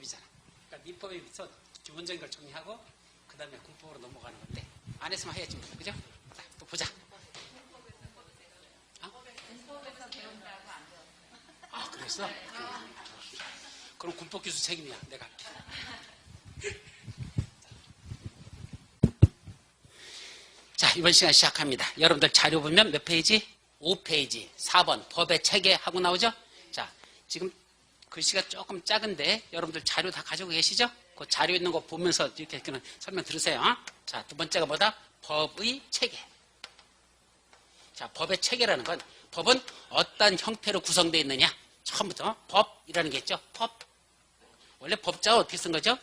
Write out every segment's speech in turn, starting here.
민법이잖아. 그러니까 민법에서 기본적인 걸 정리하고 그 다음에 군법으로 넘어가는 건데 안에서만 해야지 뭐. 그죠? 자, 또 보자. 아, 그랬어? 그럼 군법 교수 책임이야. 내가 할게. 자, 이번 시간 시작합니다. 여러분들 자료 보면 몇 페이지? 5페이지. 4번 법의 체계 하고 나오죠? 자, 지금 글씨가 조금 작은데 여러분들 자료 다 가지고 계시죠? 그 자료 있는 거 보면서 이렇게 그냥 설명 들으세요. 자, 두 번째가 뭐다? 법의 체계. 자, 법의 체계라는 건 법은 어떤 형태로 구성되어 있느냐? 처음부터 법이라는 게 있죠. 법. 원래 법자가 어떻게 쓴 거죠?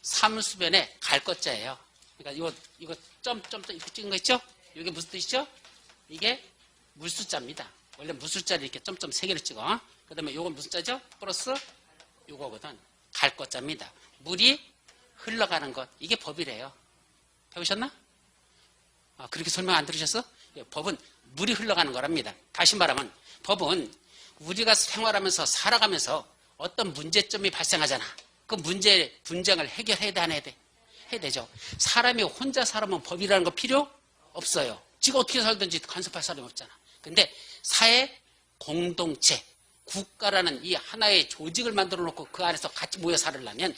삼수변에 갈 것자예요. 그러니까 이거 점 이렇게 찍은 거 있죠? 이게 무슨 뜻이죠? 이게 물수자입니다. 원래 물수자를 이렇게 점점 3개를 찍어. 그 다음에 이건 무슨 자죠? 플러스 이거거든. 갈 것자입니다. 물이 흘러가는 것. 이게 법이래요. 배우셨나? 아, 그렇게 설명 안 들으셨어? 예, 법은 물이 흘러가는 거랍니다. 다시 말하면 법은 우리가 생활하면서 살아가면서 어떤 문제점이 발생하잖아. 그 문제 분쟁을 해결해야 돼, 안 해야 돼? 해야 되죠. 사람이 혼자 살아면 법이라는 거 필요 없어요. 지가 어떻게 살든지 간섭할 사람이 없잖아. 근데 사회, 공동체, 국가라는 이 하나의 조직을 만들어 놓고 그 안에서 같이 모여 살으려면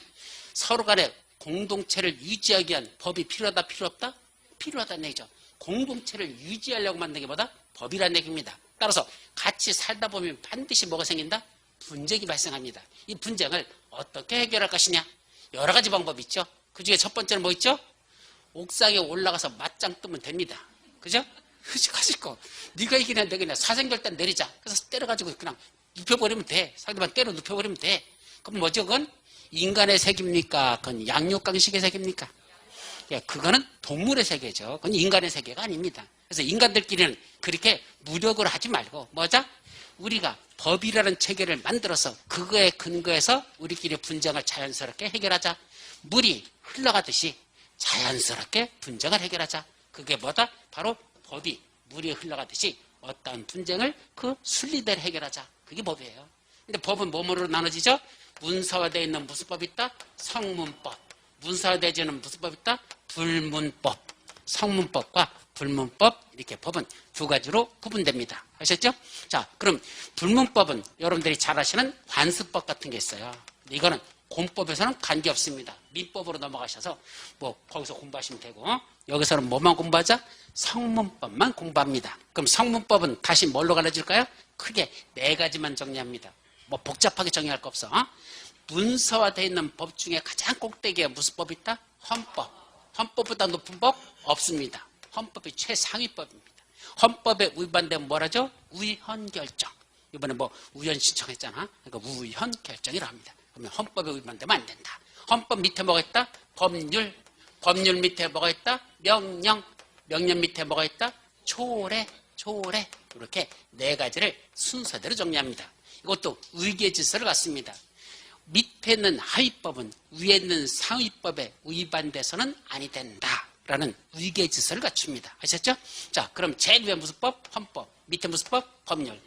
서로 간에 공동체를 유지하기 위한 법이 필요하다, 필요 없다? 필요하다는 얘기죠. 공동체를 유지하려고 만든 게 뭐다? 법이라는 얘기입니다. 따라서 같이 살다 보면 반드시 뭐가 생긴다? 분쟁이 발생합니다. 이 분쟁을 어떻게 해결할 것이냐? 여러 가지 방법이 있죠. 그 중에 첫 번째는 뭐 있죠? 옥상에 올라가서 맞짱 뜨면 됩니다. 그죠? 가실 거. 네가 이기냐 내가 이기냐 사생결단 내리자. 그래서 때려가지고 그냥 눕혀버리면 돼. 상대방 때려 눕혀버리면 돼. 그럼 뭐죠? 그건 인간의 세계입니까? 그건 양육강식의 세계입니까? 예, 그거는 동물의 세계죠. 그건 인간의 세계가 아닙니다. 그래서 인간들끼리는 그렇게 무력을 하지 말고 뭐자? 우리가 법이라는 체계를 만들어서 그거에 근거해서 우리끼리 분쟁을 자연스럽게 해결하자. 물이 흘러가듯이 자연스럽게 분쟁을 해결하자. 그게 뭐다? 바로 법이 물이 흘러가듯이 어떠한 분쟁을 그 순리대로 해결하자. 그게 법이에요. 근데 법은 뭐뭐로 나눠지죠? 문서화되어 있는 무슨 법이 있다? 성문법. 문서화되어 있는 무슨 법이 있다? 불문법. 성문법과 불문법, 이렇게 법은 두 가지로 구분됩니다. 아셨죠? 자, 그럼 불문법은 여러분들이 잘 아시는 관습법 같은 게 있어요. 이거는 공법에서는 관계없습니다. 민법으로 넘어가셔서 뭐 거기서 공부하시면 되고, 여기서는 뭐만 공부하자? 성문법만 공부합니다. 그럼 성문법은 다시 뭘로 갈라질까요? 크게 4가지만 정리합니다. 뭐 복잡하게 정리할 거 없어. 문서화되어 있는 법 중에 가장 꼭대기에 무슨 법이 있다? 헌법. 헌법보다 높은 법 없습니다. 헌법이 최상위법입니다. 헌법에 위반되면 뭐라죠? 우위헌결정. 이번에 뭐 우연 신청했잖아. 그러니까 우위헌결정이라 합니다. 그러면 헌법에 위반되면 안 된다. 헌법 밑에 뭐가 있다? 법률. 법률 밑에 뭐가 있다? 명령. 명령 밑에 뭐가 있다? 초래. 초래. 이렇게 4가지를 순서대로 정리합니다. 이것도 의계질서를 갖습니다. 밑에 있는 하위법은 위에 있는 상위법에 위반돼서는 아니 된다라는 의계질서를 갖춥니다. 아셨죠? 자, 그럼 제일 위에 무슨 법? 헌법. 밑에 무슨 법? 법률.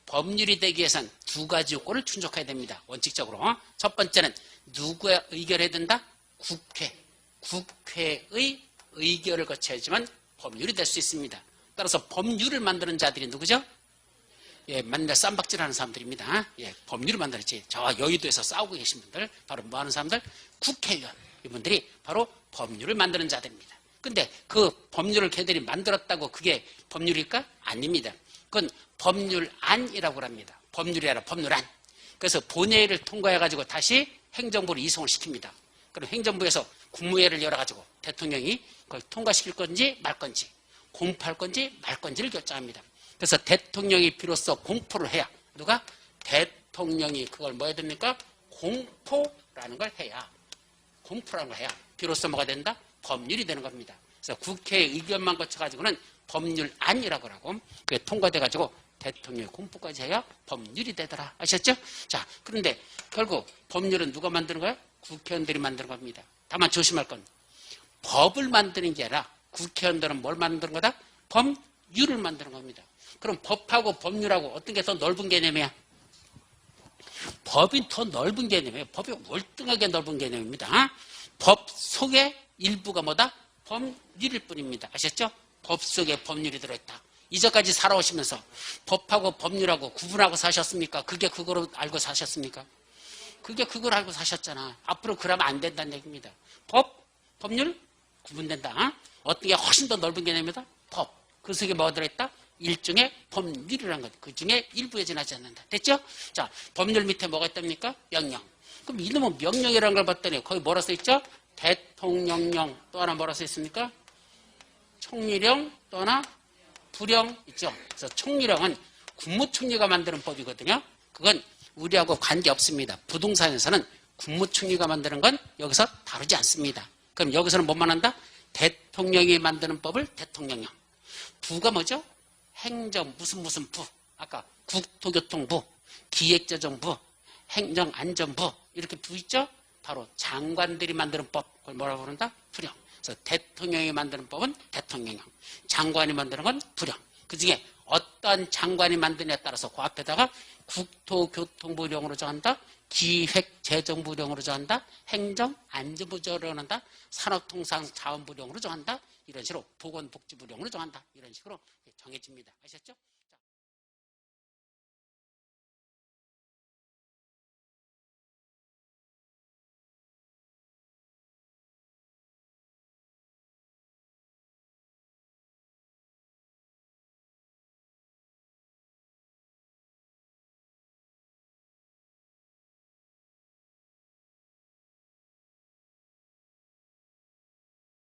법률이 되기 위해서는 2가지 요건을 충족해야 됩니다. 원칙적으로. 첫 번째는 누구의 의결을 해야 된다? 국회. 국회의 의결을 거쳐야지만 법률이 될 수 있습니다. 따라서 법률을 만드는 자들이 누구죠? 예, 맨날 쌈박질하는 사람들입니다. 예, 법률을 만들었지. 저 여의도에서 싸우고 계신 분들, 바로 뭐 하는 사람들? 국회의원. 이분들이 바로 법률을 만드는 자들입니다. 근데 그 법률을 걔들이 만들었다고 그게 법률일까? 아닙니다. 그건 법률안이라고 합니다. 법률이 아니라 법률안. 그래서 본회의를 통과해가지고 다시 행정부로 이송을 시킵니다. 그럼 행정부에서 국무회의를 열어가지고 대통령이 그걸 통과시킬 건지 말 건지, 공포할 건지 말 건지를 결정합니다. 그래서 대통령이 비로소 공포를 해야, 누가? 대통령이 그걸 뭐 해야 됩니까? 공포라는 걸 해야, 공포라는 걸 해야 비로소 뭐가 된다? 법률이 되는 겁니다. 그래서 국회의 의견만 거쳐가지고는 법률안이라고 하고, 그게 통과돼가지고 대통령의 공포까지 해야 법률이 되더라. 아셨죠? 자, 그런데 결국 법률은 누가 만드는 거야? 국회의원들이 만드는 겁니다. 다만 조심할 건 법을 만드는 게 아니라 국회의원들은 뭘 만드는 거다? 법률을 만드는 겁니다. 그럼 법하고 법률하고 어떤 게 더 넓은 개념이야? 법이 더 넓은 개념이에요. 법이 월등하게 넓은 개념입니다. 법 속에 일부가 뭐다? 법률일 뿐입니다. 아셨죠? 법 속에 법률이 들어있다. 이제까지 살아오시면서 법하고 법률하고 구분하고 사셨습니까? 그게 그거로 알고 사셨습니까? 그게 그걸 알고 사셨잖아. 앞으로 그러면 안 된다는 얘기입니다. 법률 구분된다. 어떤 게 훨씬 더 넓은 개념이다? 법. 그 속에 뭐가 들어있다? 일종의 법률이라는 것. 그 중에 일부에 지나지 않는다. 됐죠? 자, 법률 밑에 뭐가 있답니까? 명령. 그럼 이놈은 명령이라는 걸 봤더니 거기 뭐라 써있죠? 대통령령. 또 하나 뭐라 써있습니까? 총리령. 또 하나 부령 있죠. 그래서 총리령은 국무총리가 만드는 법이거든요. 그건 우리하고 관계없습니다. 부동산에서는 국무총리가 만드는 건 여기서 다루지 않습니다. 그럼 여기서는 뭐만 한다? 대통령이 만드는 법을 대통령령. 부가 뭐죠? 행정 무슨 부. 아까 국토교통부, 기획재정부, 행정안전부 이렇게 부 있죠? 바로 장관들이 만드는 법. 그걸 뭐라고 부른다? 부령. 그래서 대통령이 만드는 법은 대통령령. 장관이 만드는 건 부령. 그중에 어떤 장관이 만드냐에 따라서 그 앞에다가 국토교통부령으로 정한다. 기획재정부령으로 정한다. 행정안전부령으로 정한다. 산업통상자원부령으로 정한다. 이런 식으로 보건복지부령으로 정한다. 이런 식으로 정해집니다. 아셨죠?